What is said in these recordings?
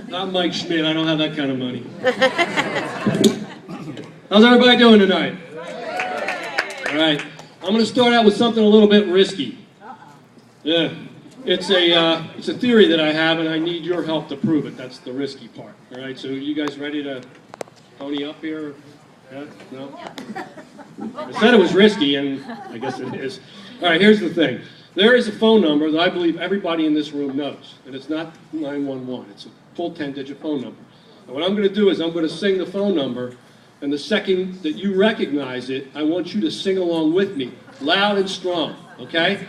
Not Mike Schmidt, I don't have that kind of money. How's everybody doing tonight? All right, I'm going to start out with something a little bit risky. Yeah, it's a theory that I have, and I need your help to prove it. That's the risky part. All right, so you guys ready to pony up here? Yeah? No? I said it was risky, and I guess it is. All right, here's the thing. There is a phone number that I believe everybody in this room knows, and it's not 911. It's a full 10-digit phone number. And what I'm going to do is I'm going to sing the phone number, and the second that you recognize it, I want you to sing along with me, loud and strong, okay?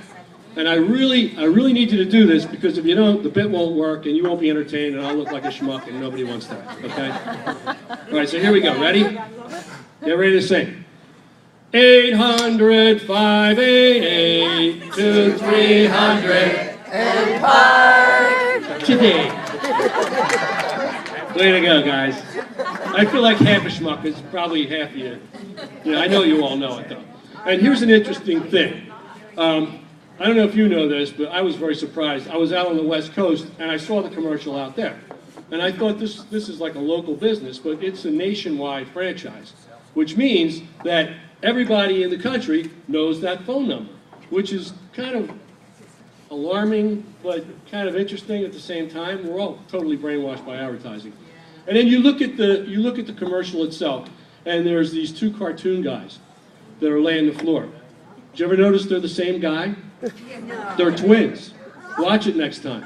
And I really need you to do this, because if you don't, the bit won't work, and you won't be entertained, and I'll look like a schmuck, and nobody wants that, okay? All right, so here we go. Ready? Get ready to sing. 800-588-2300 Empire today. Way to go, guys. I feel like half a schmuck. It's probably half of you. Yeah, I know you all know it, though. And here's an interesting thing. I don't know if you know this, but I was very surprised. I was out on the West Coast, and I saw the commercial out there. And I thought this is like a local business, but it's a nationwide franchise, which means that everybody in the country knows that phone number, which is kind of alarming, but kind of interesting at the same time. We're all totally brainwashed by advertising. And then you look at the commercial itself, and there's these two cartoon guys that are laying the floor. Did you ever notice they're the same guy? They're twins. Watch it next time.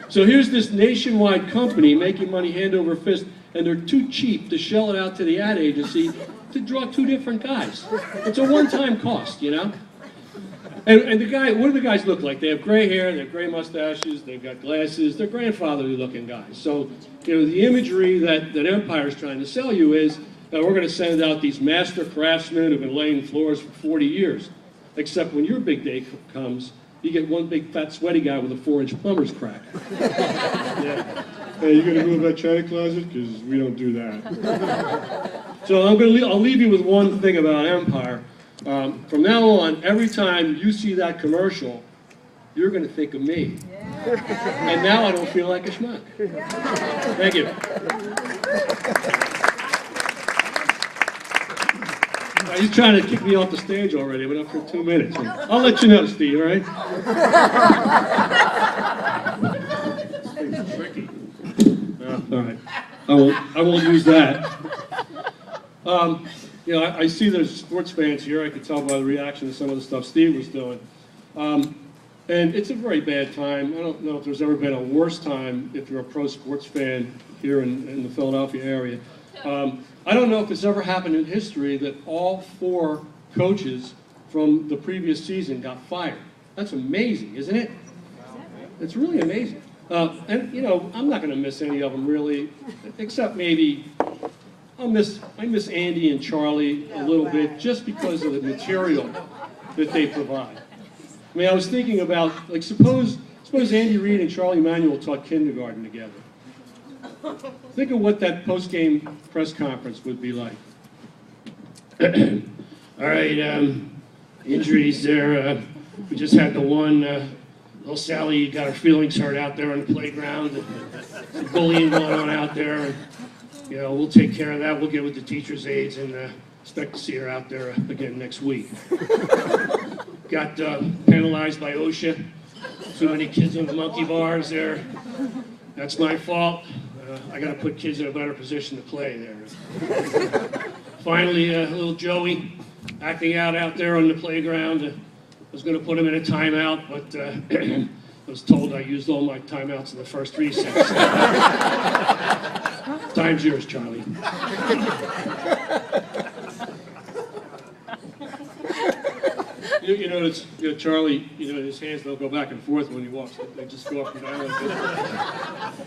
So here's this nationwide company making money hand over fist, and they're too cheap to shell it out to the ad agency to draw two different guys. It's a one-time cost, you know? And the guy, what do the guys look like? They have gray hair, they have gray mustaches, they've got glasses, they're grandfatherly-looking guys. So, you know, the imagery that Empire's trying to sell you is that we're going to send out these master craftsmen who've been laying floors for 40 years. Except when your big day comes, you get one big fat sweaty guy with a 4-inch plumber's crack. Yeah. Hey, you gonna move that china closet? Because we don't do that. So I'll leave you with one thing about Empire. From now on, every time you see that commercial, you're gonna think of me. And now I don't feel like a schmuck. Thank you. He's trying to kick me off the stage already. I've been up for 2 minutes. I'll let you know, Steve, all right? This thing's tricky. All right. I won't use that. You know, I see there's sports fans here. I could tell by the reaction to some of the stuff Steve was doing. And it's a very bad time. I don't know if there's ever been a worse time if you're a pro sports fan here in the Philadelphia area. I don't know if it's ever happened in history that all 4 coaches from the previous season got fired. That's amazing, isn't it? It's really amazing. And, you know, I'm not going to miss any of them, really, except maybe I miss Andy and Charlie a little bit just because of the material that they provide. I mean, I was thinking about, like, suppose Andy Reid and Charlie Manuel taught kindergarten together. Think of what that post-game press conference would be like. All right, injuries there. We just had the one, little Sally got her feelings hurt out there on the playground. Some bullying going on out there. And, you know, we'll take care of that. We'll get with the teacher's aides and expect to see her out there again next week. Got penalized by OSHA. Too many kids on the monkey bars there. That's my fault. I got to put kids in a better position to play there. Finally, little Joey acting out there on the playground. I was going to put him in a timeout, but I was told I used all my timeouts in the first recess. Time's yours, Charlie. You notice, Charlie, his hands don't go back and forth when he walks. They just go up and down.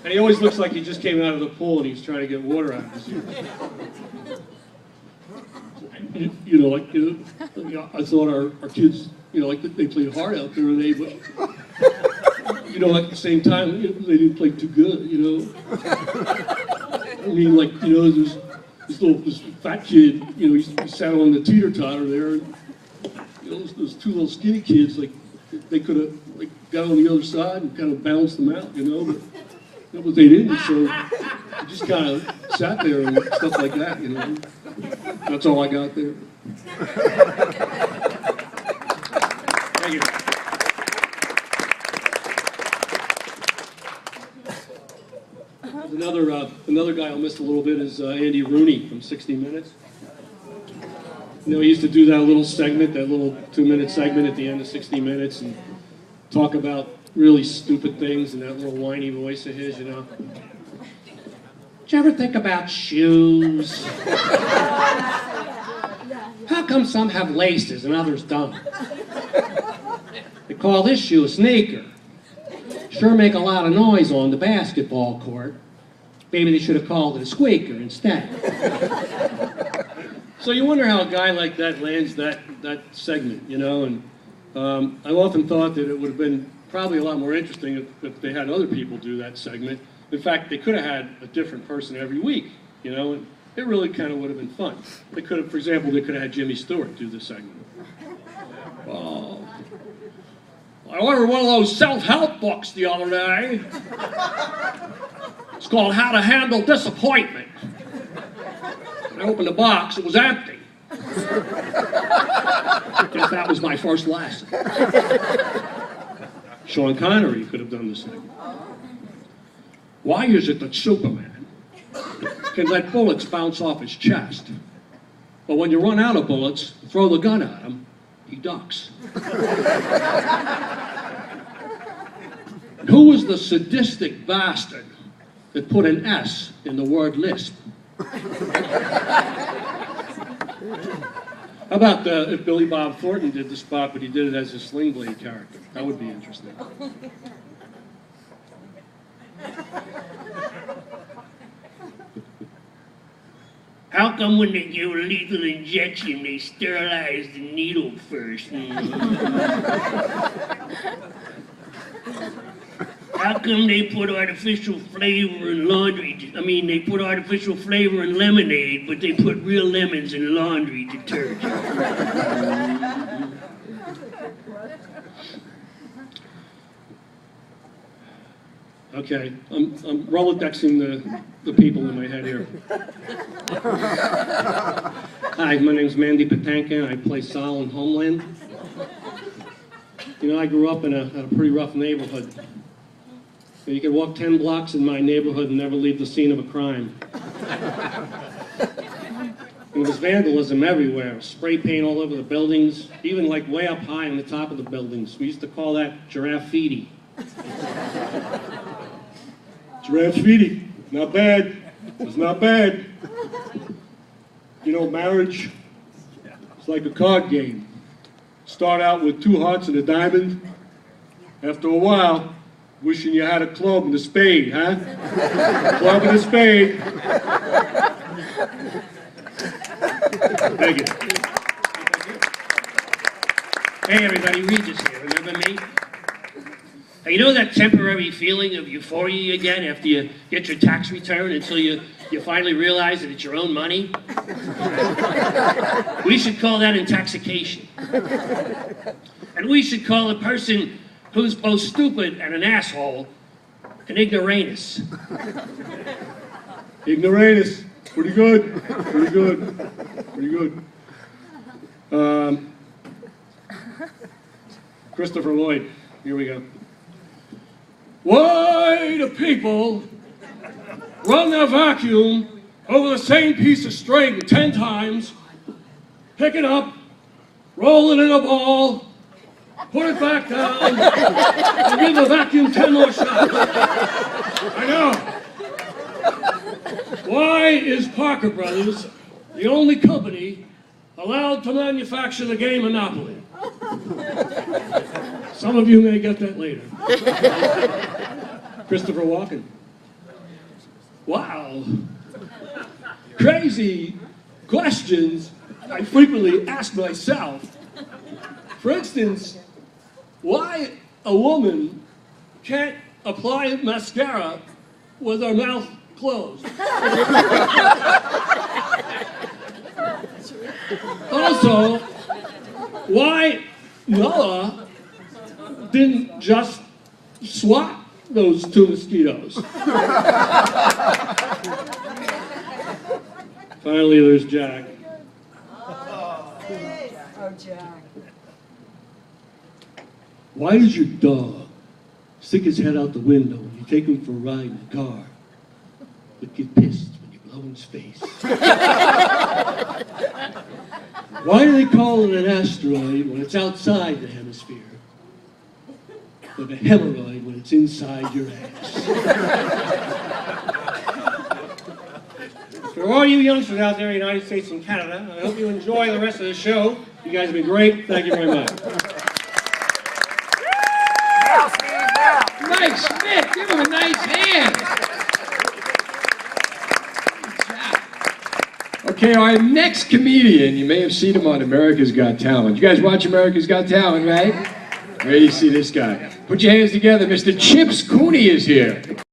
And he always looks like he just came out of the pool and he's trying to get water out of his ears. I thought our kids, like they played hard out there, but at the same time, they didn't play too good, I mean, there's this fat kid, he sat on the teeter-totter there, and, those 2 little skinny kids, they they could have like got on the other side and kind of balanced them out, you know, but they didn't, so I just kind of sat there and stuff like that, you know. That's all I got there. Thank you. Another guy I'll miss a little bit is Andy Rooney from 60 Minutes. You know, he used to do that little segment, that little 2-minute segment at the end of 60 Minutes and talk about really stupid things in that little whiny voice of his, you know. Did you ever think about shoes? How come some have laces and others don't? They call this shoe a sneaker. Sure make a lot of noise on the basketball court. Maybe they should have called it a squeaker instead. So you wonder how a guy like that lands that segment, you know, and I've often thought that it would have been probably a lot more interesting if they had other people do that segment. In fact, they could have had a different person every week, you know, and it really kind of would have been fun. They could have, for example, they could have had Jimmy Stewart do this segment. Oh, I ordered one of those self-help books the other day. It's called How to Handle Disappointment. When I opened the box, it was empty. I guess that was my first lesson. Sean Connery could have done the same. Why is it that Superman can let bullets bounce off his chest, but when you run out of bullets, throw the gun at him, he ducks? Who was the sadistic bastard that put an S in the word lisp? How about if Billy Bob Thornton did the spot, but he did it as a Sling Blade character? That would be interesting. How come when they give a lethal injection, they sterilize the needle first? How come they put artificial flavor in laundry? I mean, they put artificial flavor in lemonade, but they put real lemons in laundry detergent. Okay, I'm Rolodexing the people in my head here. Hi, my name's Mandy Patanka, and I play Sal in Homeland. You know, I grew up in a pretty rough neighborhood. You could walk 10 blocks in my neighborhood and never leave the scene of a crime. And there was vandalism everywhere, spray paint all over the buildings, even like way up high on the top of the buildings. We used to call that giraffe-feety. Giraffe-feety, not bad. It's not bad. You know, marriage, it's like a card game. Start out with 2 hearts and a diamond. After a while, wishing you had a club and a spade, huh? Club and a spade. Thank you. Hey everybody, Regis here. Remember me? You know that temporary feeling of euphoria you get after you get your tax return until you finally realize that it's your own money? We should call that intoxication. And we should call a person who's both stupid and an asshole an ignoramus. Ignoramus. Pretty good. Pretty good. Pretty good. Christopher Lloyd. Here we go. Why do people run their vacuum over the same piece of string 10 times, pick it up, roll it in a ball, put it back down, and give the vacuum 10 more shots? I know. Why is Parker Brothers the only company allowed to manufacture the game Monopoly? Some of you may get that later. Christopher Walken. Wow. Crazy questions I frequently ask myself. For instance, why a woman can't apply mascara with her mouth closed. Also, why Noah didn't just swat those 2 mosquitoes. Finally, there's Jack. Oh, Jack. Why does your dog stick his head out the window when you take him for a ride in the car, but get pissed when you blow in his face? Why do they call it an asteroid when it's outside the hemisphere, but a hemorrhoid when it's inside your ass? For all you youngsters out there in the United States and Canada, I hope you enjoy the rest of the show. You guys have been great. Thank you very much. Mike Smith, give him a nice hand. Okay, our next comedian, you may have seen him on America's Got Talent. You guys watch America's Got Talent, right? Where do you see this guy? Put your hands together. Mr. Chips Cooney is here.